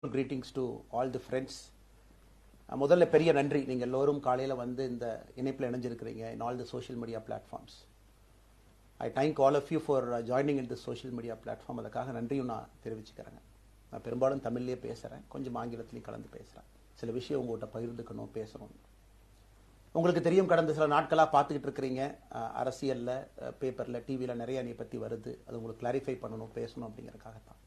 greetings to all the friends. முதல்ல பெரிய நன்றி, நீங்கள் எல்லோரும் காலையில் வந்து இந்த இணைப்பில் இணைஞ்சிருக்கிறீங்க in all the social media platforms. I thank all of you for joining in the social media platform. அதுக்காக நன்றியும் நான் தெரிவிச்சுக்கிறேங்க. நான் பெரும்பாலும் தமிழ்லேயே பேசுகிறேன், கொஞ்சம் ஆங்கிலத்திலையும் கலந்து பேசுகிறேன். சில விஷயம் உங்கள்கிட்ட பகிர்ந்துக்கணும், பேசணும். உங்களுக்கு தெரியும், கடந்த சில நாட்களாக பார்த்துக்கிட்டு இருக்கிறீங்க, அரசியலில், பேப்பரில், டிவியில் நிறைய என்னை பற்றி வருது. அது உங்களுக்கு கிளாரிஃபை பண்ணணும், பேசணும் அப்படிங்கிறதுக்காகத்தான்.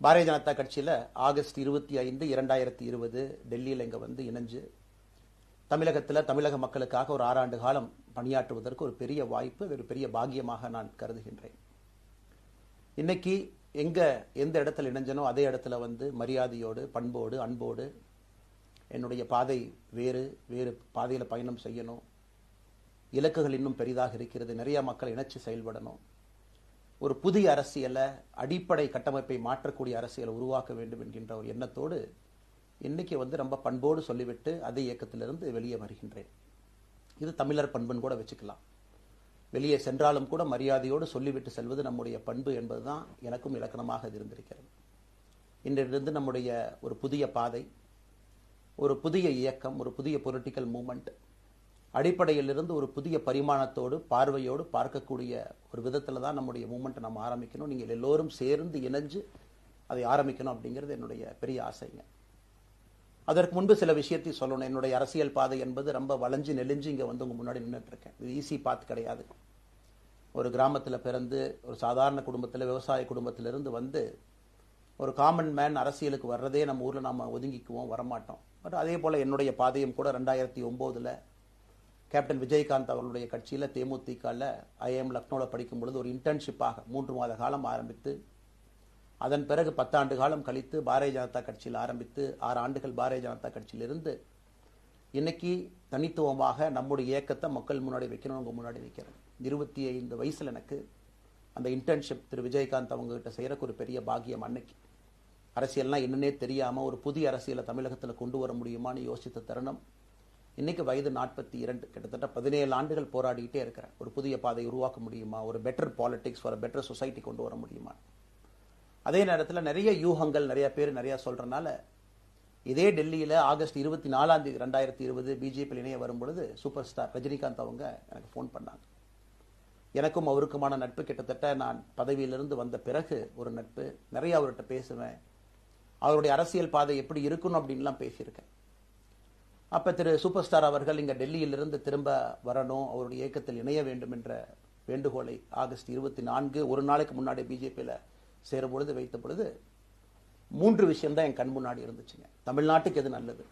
பாரதிய ஜனதா கட்சியில் ஆகஸ்ட் 25, 2020 டெல்லியில் இங்கே வந்து இணைஞ்சு தமிழகத்தில் தமிழக மக்களுக்காக ஒரு 6 ஆண்டு காலம் பணியாற்றுவதற்கு ஒரு பெரிய வாய்ப்பு, ஒரு பெரிய பாக்கியமாக நான் கருதுகின்றேன். இன்னைக்கு எந்த இடத்துல இணைஞ்சனோ அதே இடத்துல வந்து மரியாதையோடு, பண்போடு, அன்போடு என்னுடைய பாதை வேறு பாதையில் பயணம் செய்யணும். இலக்குகள் இன்னும் பெரிதாக இருக்கிறது, நிறைய மக்கள் இணைச்சு செயல்படணும். ஒரு புதிய அரசியலை, அடிப்படை கட்டமைப்பை மாற்றக்கூடிய அரசியலை உருவாக்க வேண்டும் என்கின்ற ஒரு எண்ணத்தோடு இன்னைக்கு வந்து ரொம்ப பண்போடு சொல்லிவிட்டு அதே இயக்கத்திலிருந்து வெளியே வருகின்றேன். இது தமிழர் பண்புன்னு கூட வச்சுக்கலாம். வெளியே சென்றாலும் கூட மரியாதையோடு சொல்லிவிட்டு செல்வது நம்முடைய பண்பு என்பதுதான் எனக்கும் இலக்கணமாக இருந்திருக்கிறது. இன்றிலிருந்து நம்முடைய ஒரு புதிய பாதை, ஒரு புதிய இயக்கம், ஒரு புதிய பொலிட்டிக்கல் மூமெண்ட், அடிப்படையிலிருந்து ஒரு புதிய பரிமாணத்தோடு, பார்வையோடு பார்க்கக்கூடிய ஒரு விதத்தில் தான் நம்முடைய மூமெண்ட்டை நம்ம ஆரம்பிக்கணும். நீங்கள் எல்லோரும் சேர்ந்து இணைஞ்சு அதை ஆரம்பிக்கணும் அப்படிங்கிறது என்னுடைய பெரிய ஆசைங்க. அதற்கு முன்பு சில விஷயத்தை சொல்லணும். என்னுடைய அரசியல் பாதை என்பது ரொம்ப வளைஞ்சு நெளிஞ்சு இங்கே வந்து உங்கள் முன்னாடி நின்றுட்டு இருக்கேன். இது ஈஸி பாத் கிடையாது. ஒரு கிராமத்தில் பிறந்து ஒரு சாதாரண குடும்பத்தில், விவசாய குடும்பத்திலிருந்து வந்து ஒரு காமன் மேன் அரசியலுக்கு வர்றதே நம்ம ஊரில் நம்ம ஒதுங்கிக்குவோம், வரமாட்டோம். பட் அதே போல் என்னுடைய பாதையும் கூட 2009 கேப்டன் விஜயகாந்த் அவர்களுடைய கட்சியில் தேமுதிகவில் ஐஎம் லக்னோவில் படிக்கும் பொழுது ஒரு இன்டர்ன்ஷிப்பாக 3 மாத காலம் ஆரம்பித்து, அதன் பிறகு 10 ஆண்டு காலம் கழித்து பாரதிய ஜனதா கட்சியில் ஆரம்பித்து 6 ஆண்டுகள் பாரதிய ஜனதா கட்சியிலிருந்து இன்னைக்கு தனித்துவமாக நம்முடைய இயக்கத்தை மக்கள் முன்னாடி வைக்கணும், உங்க முன்னாடி வைக்கிறேன். 25 வயசுல எனக்கு அந்த இன்டர்ன்ஷிப் திரு விஜயகாந்த் அவங்க கிட்ட செய்யறக்கு ஒரு பெரிய பாக்கியம். அன்னைக்கு அரசியல்னா என்னன்னே தெரியாம ஒரு புதிய அரசியலை தமிழகத்தில் கொண்டு வர முடியுமான்னு யோசித்த தருணம். இன்னைக்கு வயது 42, கிட்டத்தட்ட 17 ஆண்டுகள் போராடிக்கிட்டே இருக்கிறேன். ஒரு புதிய பாதை உருவாக்க முடியுமா, ஒரு பெட்டர் பாலிடிக்ஸ், ஒரு பெட்டர் சொசைட்டி கொண்டு வர முடியுமா. அதே நேரத்தில் நிறைய யூகங்கள், நிறைய பேர் நிறைய சொல்றதுனால இதே டெல்லியில் ஆகஸ்ட் 24, 2020 பிஜேபியில் இணைய வரும்பொழுது சூப்பர் ஸ்டார் ரஜினிகாந்த் அவங்க எனக்கு ஃபோன் பண்ணாங்க. எனக்கும் அவருக்குமான நட்பு கிட்டத்தட்ட நான் பதவியிலிருந்து வந்த பிறகு ஒரு நட்பு. நிறைய அவர்கிட்ட பேசுவேன். அவருடைய அரசியல் பாதை எப்படி இருக்கணும் அப்படின்லாம் பேசியிருக்கேன். அப்போ திரு சூப்பர் ஸ்டார் அவர்கள் இங்கே டெல்லியிலிருந்து திரும்ப வரணும், அவருடைய இயக்கத்தில் இணைய வேண்டும் என்ற வேண்டுகோளை ஆகஸ்ட் 24 ஒரு நாளைக்கு முன்னாடி பிஜேபியில் சேரும் பொழுது வைத்த பொழுது 3 விஷயம் தான் என் கண் முன்னாடி இருந்துச்சுங்க. தமிழ்நாட்டுக்கு எது நல்லது,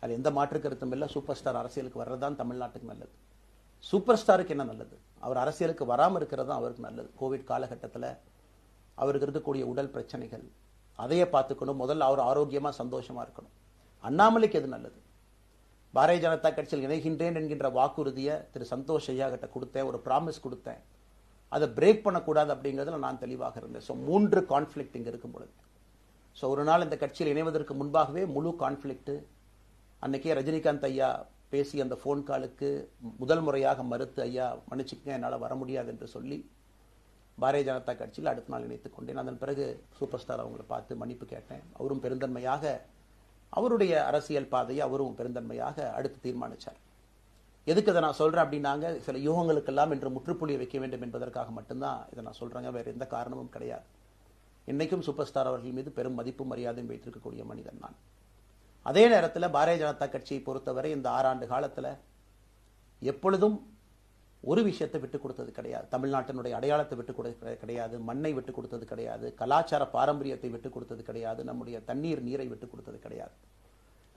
அது எந்த மாற்று கருத்தும் இல்லை. சூப்பர் ஸ்டார் அரசியலுக்கு வர்றதுதான் தமிழ்நாட்டுக்கு நல்லது. சூப்பர் ஸ்டாருக்கு என்ன நல்லது, அவர் அரசியலுக்கு வராமல் இருக்கிறது தான் அவருக்கு நல்லது. கோவிட் காலகட்டத்தில் அவருக்கு இருக்கக்கூடிய உடல் பிரச்சனைகள், அதையே பார்த்துக்கணும். முதல்ல அவர் ஆரோக்கியமாக சந்தோஷமா இருக்கணும். அண்ணாமலைக்கு எது நல்லது, பாரதிய ஜனதா கட்சியில் இணைகின்றேன் என்கின்ற வாக்குறுதியை திரு சந்தோஷ் ஐயா கிட்ட கொடுத்தேன், ஒரு ப்ராமிஸ் கொடுத்தேன். அதை பிரேக் பண்ணக்கூடாது அப்படிங்கிறதுல நான் தெளிவாக இருந்தேன். ஸோ 3 கான்ஃபிளிக்ட் இங்கே இருக்கும் பொழுது, ஸோ ஒரு நாள் இந்த கட்சியில் இணைவதற்கு முன்பாகவே முழு கான்ஃபிளிக்ட். அன்னைக்கே ரஜினிகாந்த் ஐயா பேசி அந்த ஃபோன் காலுக்கு முதல் முறையாக மறுத்து, ஐயா மன்னிச்சுக்கங்க என்னால் வர முடியாது என்று சொல்லி பாரதிய ஜனதா கட்சியில் அடுத்த நாள் இணைத்துக் கொண்டேன். அதன் பிறகு சூப்பர் ஸ்டார் அவங்களை பார்த்து மன்னிப்பு கேட்டேன். அவரும் பெருந்தன்மையாக அவருடைய அரசியல் பாதையை அவரும் பெருந்தன்மையாக அடுத்து தீர்மானிச்சார். எதுக்கு இதை நான் சொல்றேன் அப்படின்னாங்க, சில யூகங்களுக்கெல்லாம் என்று முற்றுப்புள்ளியை வைக்க வேண்டும் என்பதற்காக மட்டும்தான் இதை நான் சொல்றேங்க, வேற எந்த காரணமும் கிடையாது. இன்னைக்கும் சூப்பர் ஸ்டார் அவர்கள் மீது பெரும் மதிப்பும் மரியாதையும் வைத்திருக்கக்கூடிய மனிதன் நான். அதே நேரத்தில் பாரதிய ஜனதா கட்சியை பொறுத்தவரை இந்த 6 ஆண்டு காலத்தில் எப்பொழுதும் ஒரு விஷயத்தை விட்டு கொடுத்தது கிடையாது. தமிழ்நாட்டினுடைய அடையாளத்தை விட்டு கொடுத்தது கிடையாது, மண்ணை விட்டு கொடுத்தது கிடையாது, கலாச்சார பாரம்பரியத்தை விட்டு கொடுத்தது கிடையாது, நம்முடைய நீரை விட்டு கொடுத்தது கிடையாது.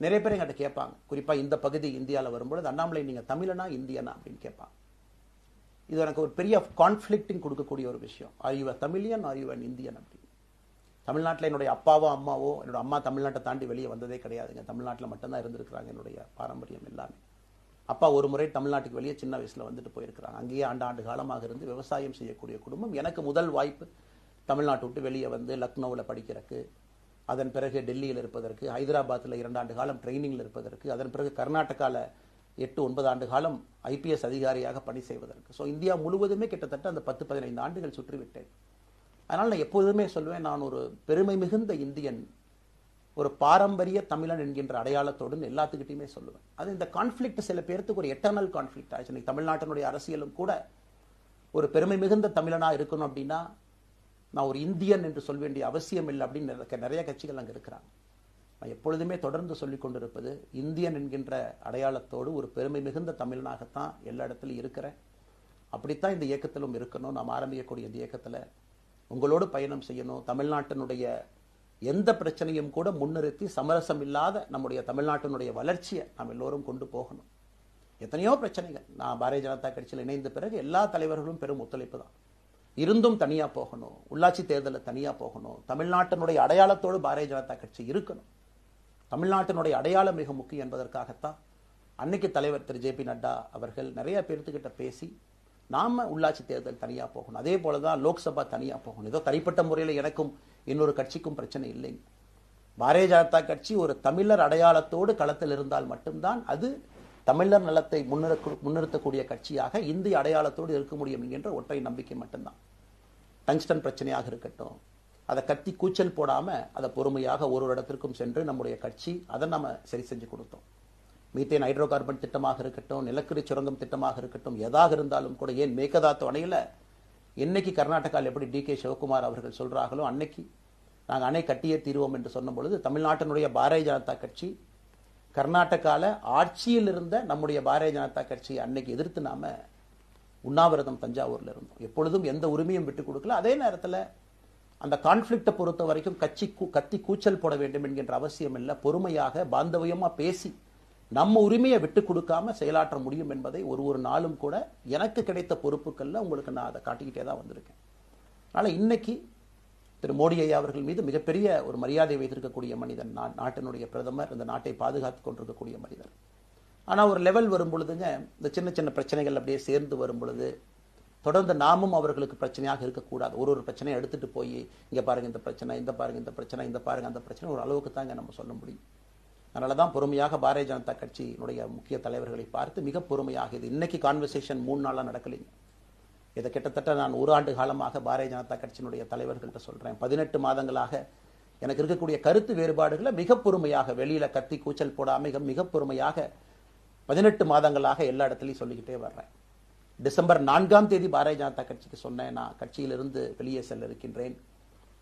நிறைய பேர் எங்கிட்ட கேட்பாங்க, குறிப்பா இந்த பகுதி இந்தியாவில் வரும்பொழுது, அண்ணாமலை நீங்க தமிழனா இந்தியனா அப்படின்னு கேட்பாங்க. இது எனக்கு ஒரு பெரிய கான்ஃபிளிக்டிங் கொடுக்கக்கூடிய ஒரு விஷயம். Are you Tamilian, are you an Indian அப்படின்னு. தமிழ்நாட்டில் என்னுடைய அப்பாவோ அம்மாவோ, என்னோட அம்மா தமிழ்நாட்டை தாண்டி வெளியே வந்ததே கிடையாதுங்க. தமிழ்நாட்டில் மட்டும்தான் இருந்திருக்கிறாங்க. என்னுடைய பாரம்பரியம் எல்லாமே. அப்பா ஒரு முறை தமிழ்நாட்டுக்கு வெளியே சின்ன வயசுல வந்துட்டு போயிருக்கிறாங்க. அங்கேயே ஆண்டு காலமாக இருந்து விவசாயம் செய்யக்கூடிய குடும்பம். எனக்கு முதல் வாய்ப்பு தமிழ்நாட்டை விட்டு வெளியே வந்து லக்னோவில் படிக்கிறதுக்கு, அதன் பிறகு டெல்லியில் இருப்பதற்கு, ஹைதராபாத்தில் 2 ஆண்டு காலம் ட்ரைனிங்கில் இருப்பதற்கு, அதன் பிறகு கர்நாடகாவில் 8-9 ஆண்டு காலம் IPS அதிகாரியாக பணி செய்வதற்கு. ஸோ இந்தியா முழுவதுமே கிட்டத்தட்ட அந்த 10-15 ஆண்டுகள் சுற்றிவிட்டேன். அதனால் நான் எப்போதுமே சொல்லுவேன், நான் ஒரு பெருமை மிகுந்த இந்தியன், ஒரு பாரம்பரிய தமிழன் என்கின்ற அடையாளத்தோடு எல்லாத்துக்கிட்டையுமே சொல்லுவேன். அது இந்த கான்ஃபிளிக்ட் சில பேருக்கு ஒரு எட்டர்னல் கான்ஃபிளிக்ட் ஆச்சு. இன்னைக்கு தமிழ்நாட்டினுடைய அரசியலும் கூட ஒரு பெருமை மிகுந்த தமிழனா இருக்கணும் அப்படின்னா நான் ஒரு இந்தியன் என்று சொல்ல வேண்டிய அவசியம் இல்லை அப்படின்னு நிறைய கட்சிகள் அங்கே இருக்கிறாங்க. நான் எப்பொழுதுமே தொடர்ந்து சொல்லிக் கொண்டிருப்பது இந்தியன் என்கின்ற அடையாளத்தோடு ஒரு பெருமை மிகுந்த தமிழனாகத்தான் எல்லா இடத்துலையும் இருக்கிறேன். அப்படித்தான் இந்த இயக்கத்திலும் இருக்கணும். நாம் ஆரம்பிக்கக்கூடிய இந்த இயக்கத்தில் உங்களோடு பயணம் செய்யணும். தமிழ்நாட்டினுடைய எந்த பிரச்சனையும் கூட முன்னிறுத்தி சமரசம் இல்லாத நம்முடைய தமிழ்நாட்டினுடைய வளர்ச்சியை நாம் எல்லோரும் கொண்டு போகணும். எத்தனையோ பிரச்சனைகள். நான் பாரதிய ஜனதா கட்சியில் இணைந்த பிறகு எல்லா தலைவர்களும் பெரும் ஒத்துழைப்பு தான். இருந்தும் தனியா போகணும், உள்ளாட்சி தேர்தலில் தனியா போகணும், தமிழ்நாட்டினுடைய அடையாளத்தோடு பாரதிய ஜனதா கட்சி இருக்கணும். தமிழ்நாட்டினுடைய அடையாளம் மிக முக்கியம் என்பதற்காகத்தான் அன்னைக்கு தலைவர் திரு ஜே பி நட்டா அவர்கள் நிறைய பேர்த்துக்கிட்ட பேசி நாம உள்ளாட்சி தேர்தல் தனியா போகணும், அதே போலதான் லோக்சபா தனியா போகணும். ஏதோ தனிப்பட்ட முறையில் எனக்கும் இன்னொரு கட்சிக்கும் பிரச்சனை இல்லைங்க. பாரதிய ஜனதா கட்சி ஒரு தமிழர் அடையாளத்தோடு களத்தில் இருந்தால் மட்டும்தான் அது தமிழர் நலத்தை முன்னிறுத்தக்கூடிய கட்சியாக இந்திய அடையாளத்தோடு இருக்க முடியும் என்கின்ற ஒற்றை நம்பிக்கை மட்டும்தான். டங்ஸ்டன் பிரச்சனையாக இருக்கட்டும், அதை கத்தி கூச்சல் போடாம அதை பொறுமையாக ஒரு இடத்திற்கும் சென்று நம்முடைய கட்சி அதை நம்ம சரி செஞ்சு கொடுத்தோம். மீத்தேன் ஹைட்ரோ கார்பன் திட்டமாக இருக்கட்டும், நிலக்கரி சுரங்கம் திட்டமாக இருக்கட்டும், எதாக இருந்தாலும் கூட, ஏன் மேகதாத்து அணையில இன்னைக்கு கர்நாடகாவில் எப்படி டி.கே. சிவகுமார் அவர்கள் சொல்றாங்களோ அன்னைக்கு நாங்கள் அணை கட்டியே தீர்வோம் என்று சொன்ன பொழுது தமிழ்நாட்டினுடைய பாரதிய ஜனதா கட்சி கர்நாடகால ஆட்சியில் இருந்த நம்முடைய பாரதிய ஜனதா கட்சியை அன்னைக்கு எதிர்த்து நாம உண்ணாவிரதம் தஞ்சாவூர்ல இருந்தோம். எப்பொழுதும் எந்த உரிமையும் விட்டு கொடுக்கல. அதே நேரத்தில் அந்த கான்ஃபிளிக்டை பொறுத்த வரைக்கும் கத்தி கூச்சல் போட வேண்டும் என்கின்ற அவசியம் இல்லை. பொறுமையாக பாந்தவியமா பேசி நம்ம உரிமையை விட்டு கொடுக்காம செயலாற்ற முடியும் என்பதை ஒரு நாளும் கூட எனக்கு கிடைத்த பொறுப்புகள்ல உங்களுக்கு நான் அதை காட்டிக்கிட்டே தான் வந்திருக்கேன். அதனால இன்னைக்கு திரு மோடி ஐயா அவர்கள் மீது மிகப்பெரிய ஒரு மரியாதை வைத்திருக்கக்கூடிய மனிதன், நாட்டினுடைய பிரதமர், இந்த நாட்டை பாதுகாத்துக் கொண்டிருக்கக்கூடிய மனிதர். ஆனா ஒரு லெவல் வரும் பொழுதுங்க, இந்த சின்ன சின்ன பிரச்சனைகள் அப்படியே சேர்ந்து வரும் பொழுது தொடர்ந்து நாமும் அவர்களுக்கு பிரச்சனையாக இருக்கக்கூடாது. ஒரு பிரச்சனையை எடுத்துட்டு போய் இங்க பாருங்க இந்த பிரச்சனை, இந்த பாருங்க இந்த பிரச்சனை, இந்த பாருங்க அந்த பிரச்சனை, ஒரு அளவுக்கு தாங்க நம்ம சொல்ல முடியும். அதனாலதான் பொறுமையாக பாரதிய ஜனதா கட்சியினுடைய முக்கிய தலைவர்களை பார்த்து மிக பொறுமையாக, இது இன்னைக்கு கான்வர்சேஷன் 3 நாளா நடக்கலைங்க. இதை கிட்டத்தட்ட நான் 1 ஆண்டு காலமாக பாரதிய ஜனதா கட்சியினுடைய தலைவர்கள்ட்ட சொல்றேன். 18 மாதங்களாக எனக்கு இருக்கக்கூடிய கருத்து வேறுபாடுகளை மிக பொறுமையாக, வெளியில கத்தி கூச்சல் போடாம மிக பொறுமையாக 18 மாதங்களாக எல்லா இடத்துலையும் சொல்லிக்கிட்டே வர்றேன். டிசம்பர் 4ஆம் தேதி பாரதிய ஜனதா கட்சிக்கு சொன்னேன், நான் கட்சியிலிருந்து வெளியே செல்ல இருக்கின்றேன்,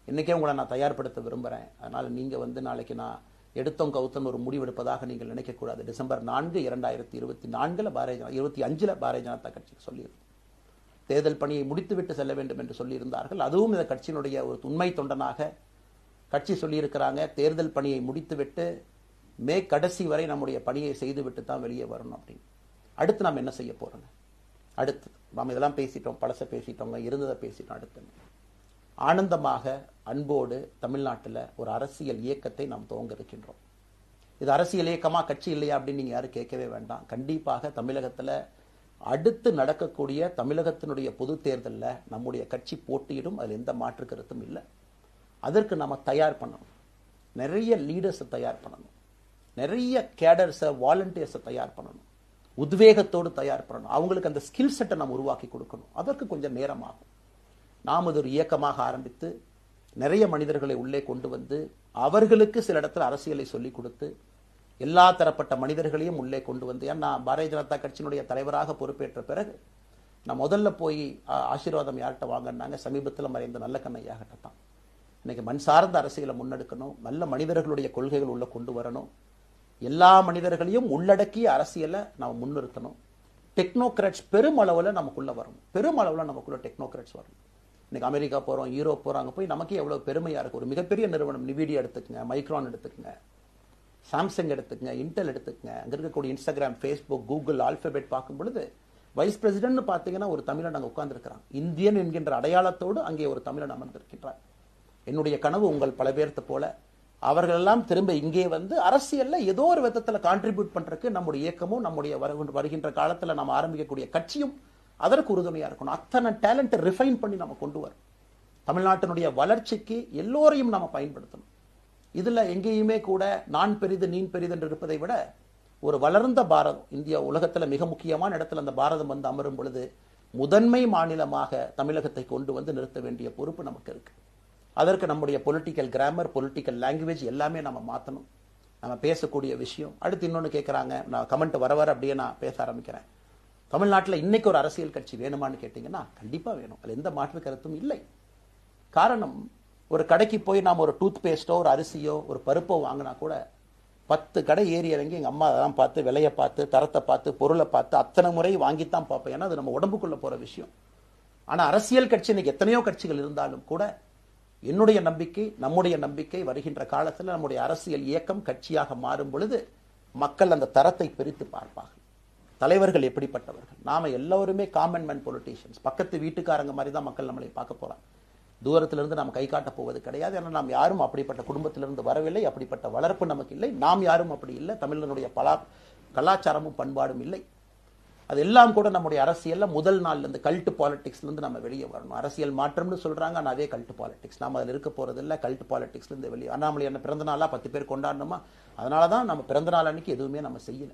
இன்னைக்கே உங்களை நான் தயார்படுத்த விரும்புறேன். அதனால நீங்க நாளைக்கு நான் எடுத்தோம் கவுத்தம் ஒரு முடிவெடுப்பதாக நீங்கள் நினைக்கக்கூடாது. டிசம்பர் 4, 2024 25 பாரதிய ஜனதா கட்சிக்கு சொல்லியிருந்தேன். தேர்தல் பணியை முடித்துவிட்டு செல்ல வேண்டும் என்று சொல்லியிருந்தார்கள். அதுவும் இந்த கட்சியினுடைய ஒரு உண்மை தொண்டனாக கட்சி சொல்லியிருக்கிறாங்க, தேர்தல் பணியை முடித்துவிட்டு மே கடைசி வரை நம்முடைய பணியை செய்துவிட்டு தான் வெளியே வரணும் அப்படின்னு. அடுத்து நாம் என்ன செய்ய போறோங்க? அடுத்து நாம் இதெல்லாம் பேசிட்டோம், பழச பேசிட்டோங்க, இருந்ததை பேசிட்டோம். அடுத்து ஆனந்தமாக அன்போடு தமிழ்நாட்டில் ஒரு அரசியல் இயக்கத்தை நாம் துவங்க இருக்கின்றோம். இது அரசியல் இயக்கமா கட்சி இல்லையா அப்படின்னு நீங்க யாரும் கேட்கவே வேண்டாம். கண்டிப்பாக தமிழகத்தில் அடுத்து நடக்கக்கூடிய தமிழகத்தினுடைய பொது தேர்தலில் நம்முடைய கட்சி போட்டியிடும், அதில் எந்த மாற்று கருத்தும் இல்லை. அதற்கு நாம தயார் பண்ணணும், நிறைய லீடர்ஸை தயார் பண்ணணும், நிறைய கேடர்ஸை, வாலண்டியர்ஸை தயார் பண்ணணும், உத்வேகத்தோடு தயார் பண்ணணும், அவங்களுக்கு அந்த ஸ்கில் செட்டை நாம் உருவாக்கி கொடுக்கணும். அதற்கு கொஞ்சம் நேரமாகும். நாம் இது ஒரு இயக்கமாக ஆரம்பித்து நிறைய மனிதர்களை உள்ளே கொண்டு வந்து அவர்களுக்கு சில இடத்துல அரசியலை சொல்லிக் கொடுத்து எல்லா தரப்பட்ட மனிதர்களையும் உள்ளே கொண்டு வந்து, ஏன்னா பாரதிய ஜனதா கட்சியினுடைய தலைவராக பொறுப்பேற்ற பிறகு நான் முதல்ல போய் ஆசீர்வாதம் யார்கிட்ட வாங்கினாங்க, சமீபத்தில் மறைந்த நல்ல கண்ணையாகிட்ட தான். இன்னைக்கு மண் சார்ந்த அரசியலை முன்னெடுக்கணும், நல்ல மனிதர்களுடைய கொள்கைகள் உள்ள கொண்டு வரணும், எல்லா மனிதர்களையும் உள்ளடக்கிய அரசியலை நாம் முன்னிறுத்தணும். டெக்னோக்ராட்ஸ் பெருமளவில் நமக்குள்ள வரணும், பெருமளவில் நமக்குள்ள டெக்னோக்ராட்ஸ் வரணும். இன்னைக்கு அமெரிக்கா போறோம், யூரோப் போறோம், அங்கே போய் நமக்கே எவ்வளவு பெருமையா இருக்கு. ஒரு மிகப்பெரிய நிறுவனம் நிவிடியா எடுத்துக்கங்க, மைக்ரான் எடுத்துக்கங்க, சாம்சங் எடுத்துக்கங்க, இன்டெல் எடுத்துக்கங்க, அங்க இருக்கக்கூடிய இன்ஸ்டாகிராம், ஃபேஸ்புக், கூகுள், ஆல்பபெட் பார்க்கும் பொழுது வைஸ் பிரசிடென்ட் பார்த்தீங்கன்னா ஒரு தமிழன் அங்கே உட்கார்ந்துருக்கிறான். இந்தியன் என்கின்ற அடையாளத்தோடு அங்கே ஒரு தமிழன் அமர்ந்திருக்கின்றார். என்னுடைய கனவு உங்கள் பல பேர்த்த போல அவர்கள் எல்லாம் திரும்ப இங்கே வந்து அரசியல்ல ஏதோ ஒரு விதத்தில் கான்ட்ரிபியூட் பண்றதுக்கு நம்முடைய இயக்கமும் நம்முடைய வருகின்ற காலத்தில் நாம் ஆரம்பிக்கக்கூடிய கட்சியும் அதற்கு உறுதுணையா இருக்கணும். அத்தனை டேலண்ட்டை ரிஃபைன் பண்ணி நம்ம கொண்டு வரும். தமிழ்நாட்டினுடைய வளர்ச்சிக்கு எல்லோரையும் நாம பயன்படுத்தணும். இதுல எங்கேயுமே கூட நான் பெரிது நீன் பெரிது என்று இருப்பதை விட ஒரு வளர்ந்த பாரதம், இந்தியா உலகத்துல மிக முக்கியமான இடத்துல அந்த பாரதம் வந்து அமரும் பொழுது முதன்மை மாநிலமாக தமிழகத்தை கொண்டு வந்து நிறுத்த வேண்டிய பொறுப்பு நமக்கு இருக்கு. அதற்கு நம்முடைய பொலிட்டிக்கல் கிராமர், பொலிட்டிக்கல் லாங்குவேஜ் எல்லாமே நம்ம மாற்றணும். நம்ம பேசக்கூடிய விஷயம். அடுத்து இன்னொன்று கேட்குறாங்க, நான் கமெண்ட் வர அப்படியே நான் பேச ஆரம்பிக்கிறேன். தமிழ்நாட்டில் இன்னைக்கு ஒரு அரசியல் கட்சி வேணுமான்னு கேட்டிங்கன்னா கண்டிப்பாக வேணும். அது எந்த மாற்று கருத்தும் இல்லை. காரணம், ஒரு கடைக்கு போய் நாம் ஒரு டூத் பேஸ்ட்டோ, ஒரு அரிசியோ, ஒரு பருப்போ வாங்கினா கூட 10 கடை ஏறி இறங்கி எங்கள் அம்மா அதெல்லாம் பார்த்து, விலையை பார்த்து, தரத்தை பார்த்து, பொருளை பார்த்து அத்தனை முறை வாங்கித்தான் பார்ப்பேன். ஏன்னா அது நம்ம உடம்புக்குள்ளே போகிற விஷயம். ஆனால் அரசியல் கட்சி இன்னைக்கு எத்தனையோ கட்சிகள் இருந்தாலும் கூட என்னுடைய நம்பிக்கை, நம்முடைய நம்பிக்கை, வருகின்ற காலத்தில் நம்முடைய அரசியல் இயக்கம் கட்சியாக மாறும் பொழுது மக்கள் அந்த தரத்தை பிரித்து பார்ப்பார்கள். தலைவர்கள் எப்படிப்பட்டவர்கள்? நாம எல்லோருமே காமன் மேன் பொலிட்டீஷியன்ஸ். பக்கத்து வீட்டுக்காரங்க மாதிரி தான் மக்கள் நம்மளை பார்க்க போறாங்க. தூரத்திலிருந்து நாம் கை காட்ட போவது கிடையாது. ஏன்னா நாம் யாரும் அப்படிப்பட்ட குடும்பத்திலிருந்து வரவில்லை, அப்படிப்பட்ட வளர்ப்பு நமக்கு இல்லை, நாம் யாரும் அப்படி இல்லை, தமிழனுடைய கலாச்சாரமும் பண்பாடும் இல்லை. அதெல்லாம் கூட நம்முடைய அரசியல்ல முதல் நாள்ல இருந்து கல்ட் பாலிடிக்ஸ்ல இருந்து நம்ம வெளியே வரணும். அரசியல் மாற்றம்னு சொல்றாங்க, ஆனால் அதே கல்ட் பாலிடிக்ஸ். நாம அதில் இருக்க போறது இல்லை. கல்ட் பாலிடிக்ஸ்ல இருந்து வெளியே. அண்ணாமலை என்ன பிறந்த நாளா 10 பேர் கொண்டாடணுமா? அதனாலதான் நம்ம பிறந்த நாள் அன்னைக்கு எதுவுமே நம்ம செய்யல.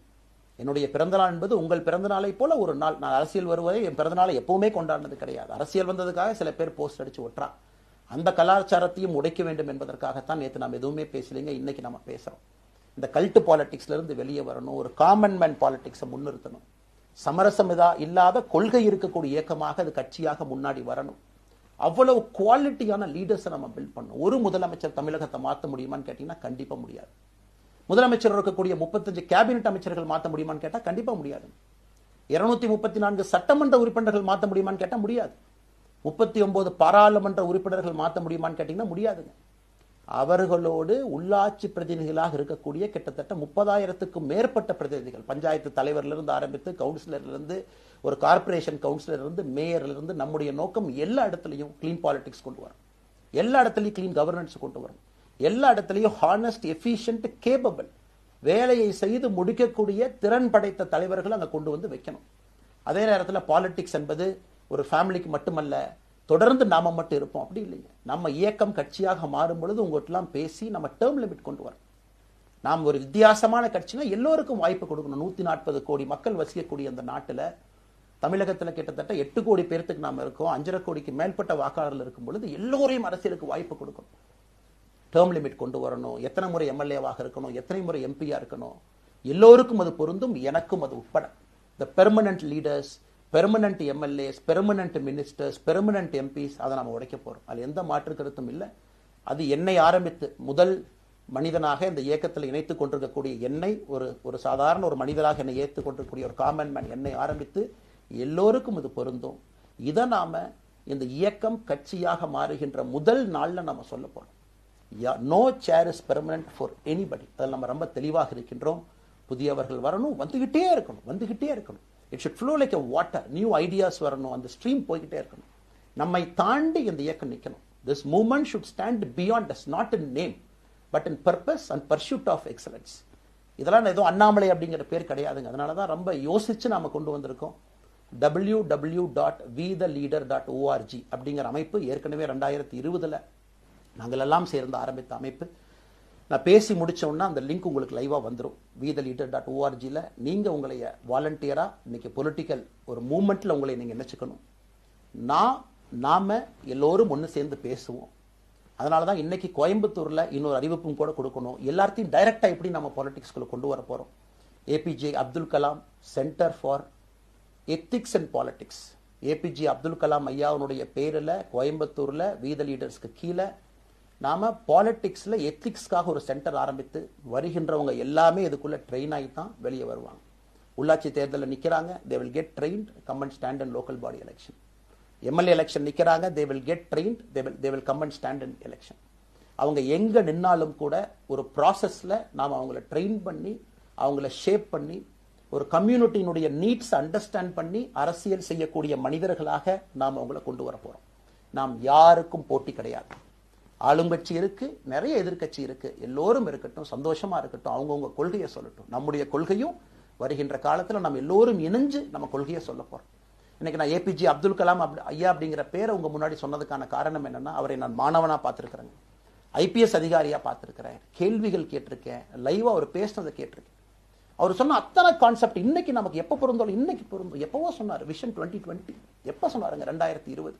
என்னுடைய பிறந்த நாள் என்பது உங்கள் பிறந்த நாளை போல ஒரு நாள். நான் அரசியல் வருவதை என் பிறந்த நாளை எப்பவுமே கொண்டாடினது கிடையாது. அரசியல் வந்ததுக்காக சில பேர் போஸ்ட் அடிச்சு ஒட்டுறா. அந்த கலாச்சாரத்தையும் உடைக்க வேண்டும் என்பதற்காகத்தான் நேற்று நம்ம எதுவுமே பேசலைங்க, இன்னைக்கு நம்ம பேசுறோம். இந்த கல்ட் பாலிடிக்ஸ்ல இருந்து வெளியே வரணும். ஒரு காமன் மேன் பாலிடிக்ஸை முன்னிறுத்தணும். சமரசம் இல்லாத கொள்கை இருக்கக்கூடிய இயக்கமாக அது கட்சியாக முன்னாடி வரணும். அவ்வளவு குவாலிட்டியான லீடர்ஸை நம்ம பில்ட் பண்ணணும். ஒரு முதலமைச்சர் தமிழகத்தை மாற்ற முடியுமான்னு கேட்டீங்கன்னா கண்டிப்பா முடியாது. முதலமைச்சர் இருக்கக்கூடிய 35 கேபினெட் அமைச்சர்கள் மாற்ற முடியுமான்னு கேட்டா கண்டிப்பா முடியாது. 234 சட்டமன்ற உறுப்பினர்கள் மாற்ற முடியுமான்னு கேட்டா முடியாது. 39 பாராளுமன்ற உறுப்பினர்கள் மாற்ற முடியுமான்னு கேட்டீங்கன்னா முடியாதுங்க. அவர்களோடு உள்ளாட்சி பிரதிநிதிகளாக இருக்கக்கூடிய கிட்டத்தட்ட 30,000க்கும் மேற்பட்ட பிரதிநிதிகள், பஞ்சாயத்து தலைவரிலிருந்து ஆரம்பித்து கவுன்சிலரிலிருந்து, ஒரு கார்பரேஷன் கவுன்சிலரிலிருந்து, மேயரிலிருந்து, நம்முடைய நோக்கம் எல்லா இடத்துலையும் கிளீன் பாலிடிக்ஸ் கொண்டு வரும். எல்லா இடத்துலையும் கிளீன் கவர்னன்ஸ் கொண்டு வரும். எல்லா இடத்துலையும் ஹானஸ்ட், எஃபிஷியன்ட், கேபபிள், வேலையை செய்து முடிக்கக்கூடிய திறன் படைத்த தலைவர்கள் அங்க கொண்டு வந்து வைக்கணும். அதே நேரத்தில் பாலிடிக்ஸ் என்பது ஒரு ஃபேமிலிக்கு மட்டுமல்ல, தொடர்ந்து நாம மட்டும் இருப்போம் அப்படி இல்லைங்க. நம்ம இயக்கம் கட்சியாக மாறும் பொழுது உங்கள்கிட்டலாம் பேசி நம்ம டேர்ம் லிமிட் கொண்டு வரோம். நாம் ஒரு வித்தியாசமான கட்சினா எல்லோருக்கும் வாய்ப்பு கொடுக்கணும். 140 கோடி மக்கள் வசிக்கக்கூடிய அந்த நாட்டில், தமிழகத்தில் கிட்டத்தட்ட 8 கோடி பேருக்கு நாம இருக்கோம். 5.5 கோடிக்கு மேற்பட்ட வாக்காளர்கள் இருக்கும் பொழுது எல்லோரையும் அரசியலுக்கு வாய்ப்பு கொடுக்கணும். டேர்ம் லிமிட் கொண்டு வரணும். எத்தனை முறை எம்எல்ஏவாக இருக்கணும், எத்தனை முறை எம்பியா இருக்கணும், எல்லோருக்கும் அது பொருந்தும், எனக்கும் அது உட்பட. The permanent leaders, permanent MLAs, permanent ministers, permanent MPs, அதை நம்ம உடைக்க போறோம். அது எந்த மாற்று கருத்தும் இல்லை. அது என்னை ஆரம்பித்து முதல் மனிதனாக இந்த இயக்கத்தில் இணைத்துக் கொண்டிருக்கக்கூடிய என்னை, ஒரு சாதாரண ஒரு மனிதராக என்னை ஏற்றுக் கொண்டிருக்கக்கூடிய ஒரு காமன் மேன் என்னை ஆரம்பித்து எல்லோருக்கும் இது பொருந்தும். இதை நாம இந்த இயக்கம் கட்சியாக மாறுகின்ற முதல் நாள்ல நம்ம சொல்ல போறோம். No chair is permanent for anybody. அதில் நம்ம ரொம்ப தெளிவாக இருக்கின்றோம். புதியவர்கள் வரணும், வந்துகிட்டே இருக்கணும். It should flow like a water. New ideas வரணும், அந்த ஸ்ட்ரீம் போய்கிட்டே இருக்கணும். நம்மை தாண்டி இந்த இயக்கம் நிற்கணும். This movement should stand beyond us, not in name but in purpose and pursuit of excellence. இதெல்லாம் ஏதோ அண்ணாமலை அப்படிங்கிற பேர் கிடையாதுங்க. அதனால தான் ரொம்ப யோசிச்சு நாம கொண்டு வந்திருக்கோம். www.vetheleader.org அப்படிங்கிற அமைப்பு ஏற்கனவே 2020 நாங்கள் எல்லாம் சேர்ந்து ஆரம்பித்த அமைப்பு. நான் பேசி முடிச்சோன்னா அந்த லிங்க் உங்களுக்கு லைவா வந்துடும். vetheleader.org-ல நீங்க உங்களை வாலண்டியரா இன்னைக்கு பொலிட்டிக்கல் ஒரு மூவ்மெண்ட்ல உங்களை நீங்க நினைச்சுக்கணும். நாம எல்லோரும் ஒன்று சேர்ந்து பேசுவோம். அதனாலதான் இன்னைக்கு கோயம்புத்தூர்ல இன்னொரு அறிவிப்பும் கூட கொடுக்கணும். எல்லாத்தையும் டைரக்டா எப்படி நம்ம பாலிடிக்ஸ்குள்ள கொண்டு வர போறோம். APJ Abdul Kalam centre for ethics and politics, APJ Abdul Kalam ஐயாவுடைய பேரில் கோயம்புத்தூர்ல வீத லீடர்ஸ்க்கு கீழே நாம பாலிடிக்ஸ்ல எத்திக்ஸ்க்காக ஒரு சென்டர் ஆரம்பித்து வருகின்றவங்க எல்லாமே இதுக்குள்ள ட்ரெயின் ஆகி தான் வெளியே வருவாங்க. உள்ளாட்சி தேர்தலில் நிக்கிறாங்க, they will get trained, come and stand in local body election. MLA election நிக்கிறாங்க, they will get trained, they will come and stand in election. அவங்க எங்க நின்னாலும் கூட ஒரு ப்ராசஸ்ல நாம அவங்கள ட்ரெயின் பண்ணி, அவங்கள ஷேப் பண்ணி, ஒரு கம்யூனிட்டியினுடைய நீட்ஸ் அண்டர்ஸ்டாண்ட் பண்ணி அரசியல் செய்யக்கூடிய மனிதர்களாக நாம் அவங்கள கொண்டு வர போறோம். நாம் யாருக்கும் போட்டி கிடையாது. ஆளுங்கட்சி இருக்கு, நிறைய எதிர்கட்சி இருக்கு, எல்லோரும் இருக்கட்டும், சந்தோஷமா இருக்கட்டும், அவங்கவுங்க கொள்கையை சொல்லட்டும். நம்முடைய கொள்கையும் வருகின்ற காலத்துல நம்ம எல்லோரும் இணைஞ்சு நம்ம கொள்கையை சொல்ல போறோம். இன்னைக்கு நான் ஏபிஜே அப்துல் கலாம் ஐயா அப்படிங்கிற பேரை உங்க முன்னாடி சொன்னதுக்கான காரணம் என்னன்னா, அவரை நான் மாணவனா பார்த்திருக்கிறேன், ஐபிஎஸ் அதிகாரியா பார்த்திருக்கிறேன், கேள்விகள் கேட்டிருக்கேன், லைவா அவர் பேசினதை கேட்டிருக்கேன். அவர் சொன்ன அத்தனை கான்செப்ட் இன்னைக்கு நமக்கு எப்ப பொருந்தோம், இன்னைக்கு பொருந்தும். எப்பவோ சொன்னார் விஷன் 2020, எப்ப சொன்னாருங்க 2020.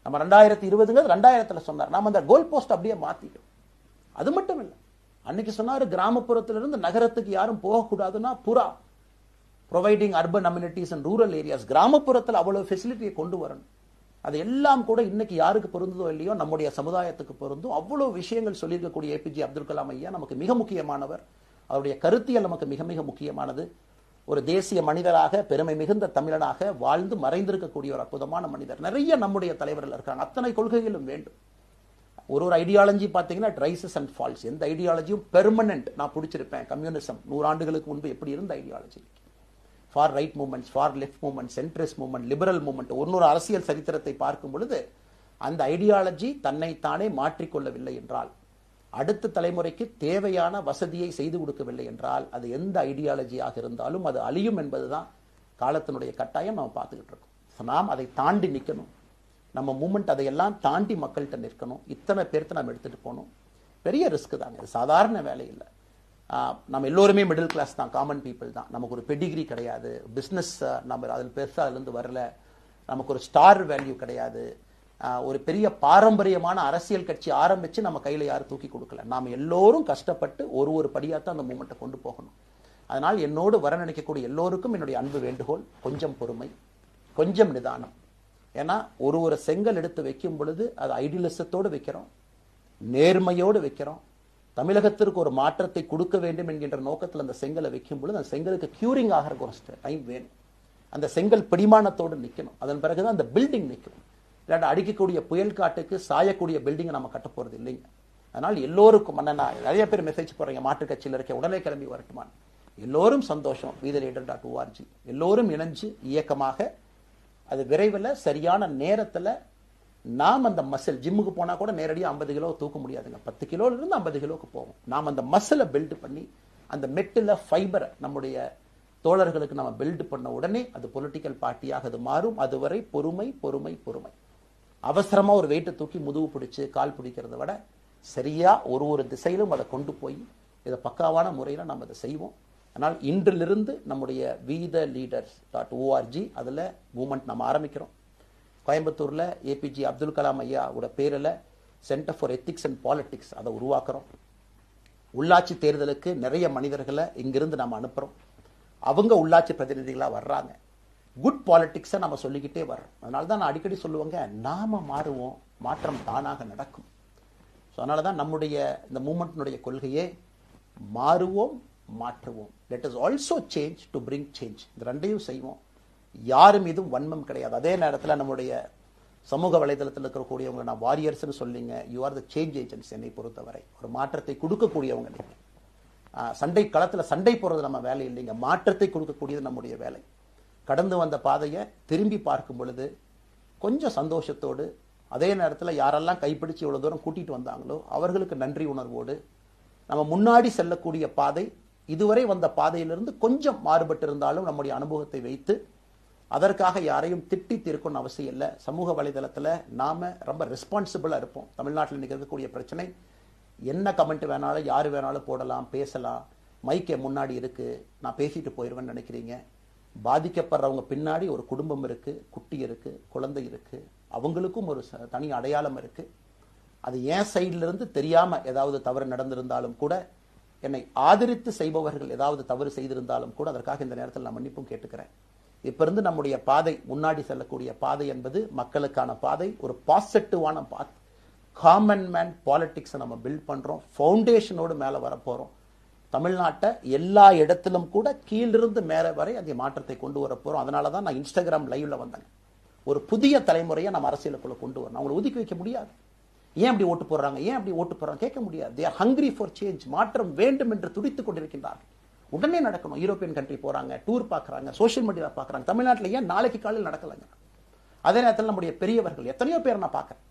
நம்ம 2020 2000 சொன்னார். நாம அந்த கோல் போஸ்ட் அப்படியே மாத்திட்டோம். அது மட்டும் இல்லை, அன்னைக்கு சொன்னாரு கிராமப்புறத்திலிருந்து நகரத்துக்கு யாரும் போகக்கூடாதுன்னா புறா providing urban amenities and rural areas, கிராமப்புறத்தில் அவ்வளவு ஃபெசிலிட்டியை கொண்டு வரணும். அது எல்லாம் கூட இன்னைக்கு யாருக்கு பொருந்ததோ இல்லையோ நம்முடைய சமுதாயத்துக்கு பொருந்தும். அவ்வளவு விஷயங்கள் சொல்லியிருக்கக்கூடிய ஏபிஜே அப்துல் கலாம் ஐயா நமக்கு மிக முக்கியமானவர். அவருடைய கருத்தியல் நமக்கு மிக மிக முக்கியமானது. ஒரு தேசிய மனிதராக, பெருமை மிகுந்த தமிழனாக வாழ்ந்து மறைந்திருக்கக்கூடிய ஒரு அற்புதமான மனிதர். நிறைய நம்முடைய தலைவர்கள் இருக்காங்க. அத்தனை கொள்கைகளும் வேண்டும். ஒரு ஐடியாலஜி பார்த்தீங்கன்னா ரைசஸ் அண்ட் ஃபால்ஸ். எந்த ஐடியாலஜியும் பெர்மனன்ட் நான் பிடிச்சிருப்பேன். கம்யூனிசம் 100 ஆண்டுகளுக்கு முன்பு எப்படி இருந்த ideology, for right movements, for left movement, centrist movement, liberal movement, ஒரு அரசியல் சரித்திரத்தை பார்க்கும் பொழுது அந்த ஐடியாலஜி தன்னைத்தானே மாற்றிக்கொள்ளவில்லை என்றால், அடுத்த தலைமுறைக்கு தேவையான வசதியை செய்து கொடுக்கவில்லை என்றால், அது எந்த ஐடியாலஜியாக இருந்தாலும் அது அழியும் என்பதுதான் காலத்தினுடைய கட்டாயம். நம்ம பார்த்துக்கிட்டு இருக்கோம். நாம் அதை தாண்டி நிற்கணும். நம்ம மூமெண்ட் அதையெல்லாம் தாண்டி மக்கள்கிட்ட நிற்கணும். இத்தனை பேர்த்த நம்ம எடுத்துட்டு போகணும். பெரிய ரிஸ்க் தாங்க, இது சாதாரண வேலை இல்லை. நம்ம எல்லோருமே மிடில் கிளாஸ் தான், காமன் பீப்புள் தான். நமக்கு ஒரு பெடிகிரி கிடையாது, பிஸ்னஸ் நம்ம அதில் பெருசாக அதுலேருந்து வரல, நமக்கு ஒரு ஸ்டார் வேல்யூ கிடையாது, ஒரு பெரிய பாரம்பரியமான அரசியல் கட்சி ஆரம்பிச்சு நம்ம கையில் யாரும் தூக்கி கொடுக்கல. நாம் எல்லோரும் கஷ்டப்பட்டு ஒரு படியாத்தான் அந்த மூமெண்ட்டை கொண்டு போகணும். அதனால் என்னோடு வர நினைக்கக்கூடிய எல்லோருக்கும் என்னுடைய அன்பு வேண்டுகோள், கொஞ்சம் பொறுமை, கொஞ்சம் நிதானம். ஏன்னா ஒரு செங்கல் எடுத்து வைக்கும் பொழுது அது ஐடியலிசத்தோடு வைக்கிறோம், நேர்மையோடு வைக்கிறோம். தமிழகத்திற்கு ஒரு மாற்றத்தை கொடுக்க வேண்டும் என்கின்ற நோக்கத்தில் அந்த செங்கலை வைக்கும் பொழுது அந்த செங்கலுக்கு கியூரிங் ஆகிறதுக்கு ஒரு டைம் வேணும். அந்த செங்கல் பிடிமானத்தோடு நிற்கணும். அதன் பிறகுதான் அந்த பில்டிங் நிற்கும். இல்லாட்ட அடிக்கக்கூடிய புயல் காட்டுக்கு சாயக்கூடிய பில்டிங்கை நம்ம கட்ட போறது இல்லைங்க. அதனால் எல்லோருக்கும் நிறைய பேர் மெசேஜ் போடுறீங்க, மாற்றுக் கட்சியில் இருக்க உடனே கிளம்பி வரட்டுமா. எல்லோரும் சந்தோஷம். wethereader.org எல்லோரும் இணைஞ்சு இயக்கமாக அது விரைவில் சரியான நேரத்தில் நாம் அந்த மசில், ஜிம்முக்கு போனா கூட நேரடியாக 50 கிலோ தூக்க முடியாதுங்க, 10 கிலோல இருந்து 50 கிலோக்கு போகும். நாம் அந்த மசிலை பில்டு பண்ணி அந்த மெட்டில் ஃபைபரை நம்முடைய தோழர்களுக்கு நம்ம பில்டு பண்ண உடனே அது பொலிட்டிக்கல் பார்ட்டியாக அது மாறும். அதுவரை பொறுமை பொறுமை பொறுமை. அவசரமா ஒரு வெயிட்டை தூக்கி முதுகு பிடிச்சு கால் பிடிக்கிறத விட சரியா ஒரு திசையிலும் அதை கொண்டு போய் இதை பக்காவான முறையில் நம்ம அதை செய்வோம். ஆனால் இன்றிலிருந்து நம்முடைய wethereader.org அதுல மூவ்மெண்ட் நம்ம ஆரம்பிக்கிறோம். கோயம்புத்தூர்ல ஏபிஜே அப்துல் கலாம் ஐயாவோட பேரில் centre for ethics and politics அதை உருவாக்குறோம். உள்ளாட்சி தேர்தலுக்கு நிறைய மனிதர்களை இங்கிருந்து நம்ம அனுப்புறோம். அவங்க உள்ளாட்சி பிரதிநிதிகளா வர்றாங்க. குட் பாலிடிக்ஸை நம்ம சொல்லிக்கிட்டே வர்றோம். அதனால தான் நான் அடிக்கடி சொல்லுவாங்க, நாம மாறுவோம், மாற்றம் தானாக நடக்கும். ஸோ அதனால தான் நம்முடைய இந்த மூமெண்ட்டினுடைய கொள்கையே மாறுவோம், மாற்றுவோம். Let us also change to bring change. இந்த ரெண்டையும் செய்வோம். யாரு மீதும் வன்மம் கிடையாது. அதே நேரத்தில் நம்முடைய சமூக வலைதளத்தில் இருக்கக்கூடியவங்க நான் வாரியர்ஸ்னு சொல்லிங்க, you are the change agents. என்னை பொறுத்தவரை ஒரு மாற்றத்தை கொடுக்கக்கூடியவங்க நீங்கள். சண்டை களத்தில் சண்டை போடுறது நம்ம வேலை இல்லைங்க, மாற்றத்தை கொடுக்கக்கூடியது நம்முடைய வேலை. கடந்து வந்த பாதையை திரும்பி பார்க்கும் பொழுது கொஞ்சம் சந்தோஷத்தோடு, அதே நேரத்தில் யாரெல்லாம் கைப்பிடிச்சு இவ்வளவு தூரம் கூட்டிட்டு வந்தாங்களோ அவர்களுக்கு நன்றி உணர்வோடு, நம்ம முன்னாடி செல்லக்கூடிய பாதை இதுவரை வந்த பாதையிலிருந்து கொஞ்சம் மாறுபட்டு இருந்தாலும் நம்முடைய அனுபவத்தை வைத்து அதற்காக யாரையும் திட்டி தீர்க்கணும்னு அவசியம் இல்லை. சமூக வலைதளத்தில் நாம ரொம்ப ரெஸ்பான்சிபிளா இருப்போம். தமிழ்நாட்டில் இன்னைக்கு இருக்கக்கூடிய பிரச்சனை, என்ன கமெண்ட் வேணாலும் யாரு வேணாலும் போடலாம், பேசலாம், மைக்கே முன்னாடி இருக்கு, நான் பேசிட்டு போயிடுவேன்னு நினைக்கிறீங்க. பாதிக்கப்படுறவங்க பின்னாடி ஒரு குடும்பம் இருக்கு, குட்டி இருக்கு, குழந்தை இருக்கு, அவங்களுக்கும் ஒரு தனி அடையாளம் இருக்கு. அது என் சைட்ல இருந்து தெரியாம ஏதாவது தவறு நடந்திருந்தாலும் கூட, என்னை ஆதரித்து செய்பவர்கள் ஏதாவது தவறு செய்திருந்தாலும் கூட அதற்காக இந்த நேரத்தில் நான் மன்னிப்பும் கேட்டுக்கிறேன். இப்ப இருந்து நம்முடைய பாதை, முன்னாடி செல்லக்கூடிய பாதை என்பது மக்களுக்கான பாதை, ஒரு பாசிட்டிவான பாத். காமன் மேன் பாலிடிக்ஸை நம்ம பில்ட் பண்றோம், ஃபவுண்டேஷனோடு மேல வர போறோம். தமிழ்நாட்டை எல்லா இடத்திலும் கூட கீழிருந்து மேலே வரை அந்த மாற்றத்தை கொண்டு வர போறோம். அதனாலதான் நான் இன்ஸ்டாகிராம் லைவ்ல வந்தேன். ஒரு புதிய தலைமுறையை நம்ம அரசியலுக்குள்ள கொண்டு வரணும். அவங்களை ஒதுக்கி வைக்க முடியாது. ஏன் அப்படி ஓட்டு போடுறாங்க, ஏன் அப்படி ஓட்டு போடுறாங்க கேட்க முடியாது. They are hungry for change. மாற்றம் வேண்டும் என்று துடித்துக் கொண்டிருக்கின்றார்கள். உடனே நடக்கணும். யூரோப்பியன் கண்ட்ரி போறாங்க, டூர் பார்க்கறாங்க, சோஷியல் மீடியா பார்க்கறாங்க. தமிழ்நாட்டில் ஏன் நாளைக்கு காலையில் நடக்கலைங்க? அதே நேரத்தில் நம்முடைய பெரியவர்கள் எத்தனையோ பேர் நான் பார்க்கறேன்.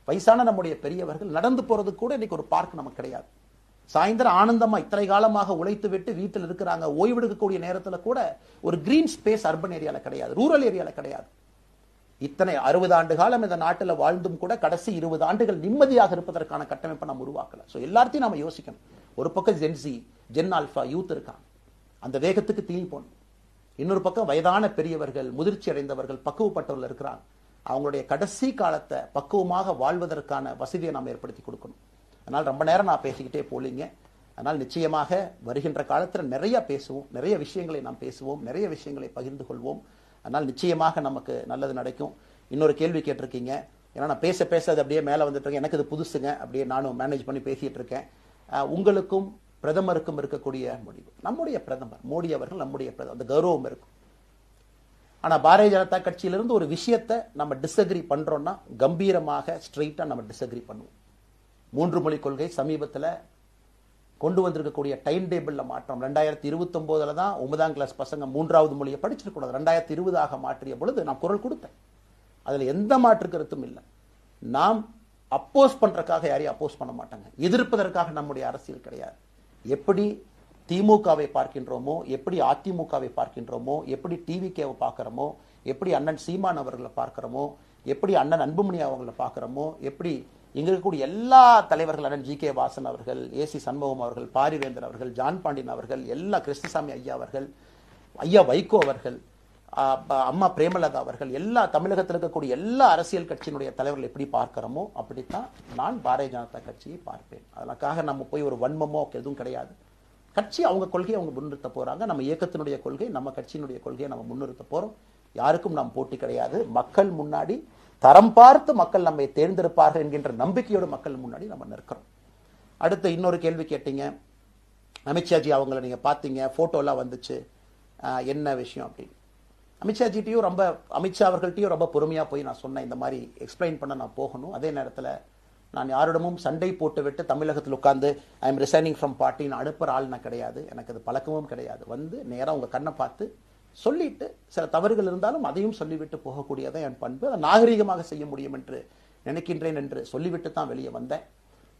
வயசான நம்முடைய பெரியவர்கள் நடந்து போறது கூட இன்னைக்கு ஒரு பார்க் நமக்கு கிடையாது. சாயந்தரம் ஆனந்தமா இத்தனை காலமாக உழைத்து விட்டு வீட்டில் இருக்கிறாங்க. ஓய்வெடுக்கக்கூடிய நேரத்தில் கூட ஒரு கிரீன் ஸ்பேஸ் அர்பன் ஏரியால கிடையாது, ரூரல் ஏரியால கிடையாது. இத்தனை 60 ஆண்டு காலம் இந்த நாட்டில் வாழ்ந்தும் கூட கடைசி 20 ஆண்டுகள் நிம்மதியாக இருப்பதற்கான கட்டமைப்பை நம்ம உருவாக்கல. ஸோ எல்லாத்தையும் நாம யோசிக்கணும். ஒரு பக்கம் ஜென்சி, ஜென் ஆல்பா யூத் இருக்காங்க, அந்த வேகத்துக்கு தீனி போடணும். இன்னொரு பக்கம் வயதான பெரியவர்கள், முதிர்ச்சி அடைந்தவர்கள், பக்குவப்பட்டவர்கள் இருக்கிறாங்க. அவங்களுடைய கடைசி காலத்தை பக்குவமாக வாழ்வதற்கான வசதியை நாம் ஏற்படுத்தி கொடுக்கணும். அதனால் ரொம்ப நேரம் நான் பேசிக்கிட்டே போலீங்க. அதனால் நிச்சயமாக வருகின்ற காலத்தில் நிறைய பேசுவோம், நிறைய விஷயங்களை நாம் பேசுவோம், நிறைய விஷயங்களை பகிர்ந்து கொள்வோம். அதனால் நிச்சயமாக நமக்கு நல்லது நடக்கும். இன்னொரு கேள்வி கேட்டிருக்கீங்க. ஏன்னா நான் பேச அது அப்படியே மேலே வந்துட்டு இருக்கேன். எனக்கு இது புதுசுங்க, அப்படியே நானும் மேனேஜ் பண்ணி பேசிட்டு இருக்கேன். உங்களுக்கும் பிரதமருக்கும் இருக்கக்கூடிய முடிவு, நம்முடைய பிரதமர் மோடி அவர்கள் நம்முடைய பிரதமர், அந்த கௌரவம் இருக்கும். ஆனா பாரதிய ஜனதா கட்சியிலிருந்து ஒரு விஷயத்தை நம்ம டிஸ்அக்ரி பண்றோம்னா கம்பீரமாக ஸ்ட்ரெயிட்டா நம்ம டிஸ்அக்ரி பண்ணுவோம். 3 மொழி கொள்கை சமீபத்தில் கொண்டு வந்திருக்கக்கூடிய டைம் டேபிள்ல மாற்றம் 2029 தான் 9ஆம் கிளாஸ் பசங்க 3வது மொழியை படிச்சிருக்கூடாது, 2020 மாற்றிய பொழுது நான் குரல் கொடுத்தேன். அதுல எந்த மாற்று கருத்தும் இல்லை. நாம் அப்போஸ் பண்றதுக்காக யாரையும் அப்போஸ் பண்ண மாட்டாங்க, எதிர்ப்பதற்காக நம்முடைய அரசியல் கிடையாது. எப்படி திமுகவை பார்க்கின்றோமோ, எப்படி அதிமுகவை பார்க்கின்றோமோ, எப்படி டிவிகேவை பார்க்கிறோமோ, எப்படி அண்ணன் சீமான் அவர்களை பார்க்கிறோமோ, எப்படி அண்ணன் அன்புமணி அவர்களை பார்க்கிறோமோ, எப்படி இங்க இருக்கக்கூடிய எல்லா தலைவர்கள், அண்ணன் ஜி.கே. வாசன் அவர்கள், ஏசி சண்முகம் அவர்கள், பாரிவேந்தர் அவர்கள், ஜான் பாண்டியன் அவர்கள், எல்லா கிருஷ்ணசாமி ஐயா அவர்கள், ஐயா வைகோ அவர்கள், அம்மா பிரேமலதா அவர்கள், எல்லா தமிழகத்தில் இருக்கக்கூடிய எல்லா அரசியல் கட்சியினுடைய தலைவர்கள் எப்படி பார்க்கிறோமோ அப்படித்தான் நான் பாரதிய ஜனதா கட்சியை பார்ப்பேன். அதற்காக நம்ம போய் ஒரு வன்மமோ எதுவும் கிடையாது. கட்சி அவங்க கொள்கையை அவங்க முன்னிறுத்த போறாங்க. நம்ம இயக்கத்தினுடைய கொள்கை, நம்ம கட்சியினுடைய கொள்கையை நம்ம முன்னிறுத்த போறோம். யாருக்கும் நாம் போட்டி கிடையாது. மக்கள் முன்னாடி தரம் பார்த்து மக்கள் நம்மை தேர்ந்தெடுப்பார்கள் என்கின்ற நம்பிக்கையோடு மக்கள் முன்னாடி நம்ம நிற்கிறோம். அடுத்து இன்னொரு கேள்வி கேட்டீங்க. அமித்ஷாஜி அவங்களை நீங்க பாத்தீங்க, போட்டோலாம் வந்துச்சு, என்ன விஷயம் அப்படின்னு. அமித்ஷாஜிட்டையும் அமித்ஷா அவர்கள்ட்டையும் ரொம்ப பொறுமையா போய் நான் சொன்னேன், இந்த மாதிரி எக்ஸ்பிளைன் பண்ண நான் போகணும். அதே நேரத்தில் நான் யாரிடமும் சண்டை போட்டு விட்டு தமிழகத்தில் உட்கார்ந்து ஐ எம் ரிசைனிங் ஃப்ரம் பார்ட்டின்னு அனுப்புற ஆள் நான் கிடையாது. எனக்கு அது பழக்கமும் கிடையாது. வந்து நேராக உங்க கண்ணை பார்த்து சொல்லிட்டு, சில தவறுகள் இருந்தாலும் அதையும் சொல்லிவிட்டு போகக்கூடியதான் என் பண்பு. அதை நாகரீகமாக செய்ய முடியும் என்று நினைக்கின்றேன் என்று சொல்லிவிட்டு தான் வெளியே வந்தேன்.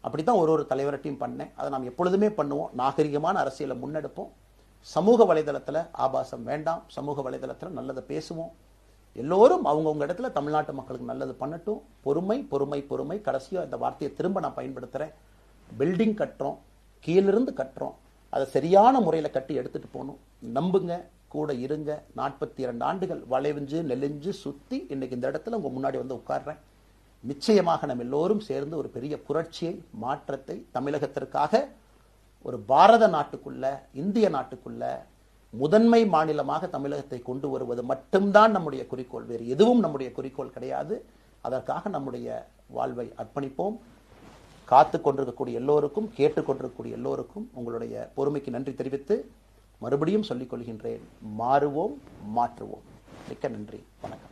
அப்படித்தான் ஒரு தலைவர்கிட்டையும் பண்ணேன். அதை நாம் எப்பொழுதுமே பண்ணுவோம். நாகரிகமான அரசியலை முன்னெடுப்போம். சமூக வலைதளத்தில் ஆபாசம் வேண்டாம். சமூக வலைதளத்தில் நல்லதை பேசுவோம். எல்லோரும் அவங்கவுங்க இடத்துல தமிழ்நாட்டு மக்களுக்கு நல்லது பண்ணட்டும். பொறுமை பொறுமை பொறுமை. கடைசியாக இந்த வார்த்தையை திரும்ப நான் பயன்படுத்துறேன். பில்டிங் கட்டுறோம், கீழிருந்து கட்டுறோம், அதை சரியான முறையில் கட்டி எடுத்துட்டு போகணும். நம்புங்க, கூட இருங்க. 42 ஆண்டுகள் வளைவிஞ்சு நெலிஞ்சு சுத்தி இன்னைக்கு இந்த இடத்துல உங்க முன்னாடி வந்து உட்கார்றேன். நிச்சயமாக நம்ம எல்லோரும் சேர்ந்து ஒரு பெரிய புரட்சியை, மாற்றத்தை தமிழகத்திற்காக, ஒரு பாரத நாட்டுக்குள்ள, இந்திய நாட்டுக்குள்ள முதன்மை மாநிலமாக தமிழகத்தை கொண்டு வருவது மட்டும்தான் நம்முடைய குறிக்கோள். வேறு எதுவும் நம்முடைய குறிக்கோள் கிடையாது. அதற்காக நம்முடைய வாழ்வை அர்ப்பணிப்போம். காத்து கொண்டிருக்கக்கூடிய எல்லோருக்கும், கேட்டுக்கொண்டிருக்கக்கூடிய எல்லோருக்கும் உங்களுடைய பொறுமைக்கு நன்றி தெரிவித்து மறுபடியும் சொல்லிக் கொள்கின்றேன். மாறுவோம், மாற்றுவோம். மிக்க நன்றி. வணக்கம்.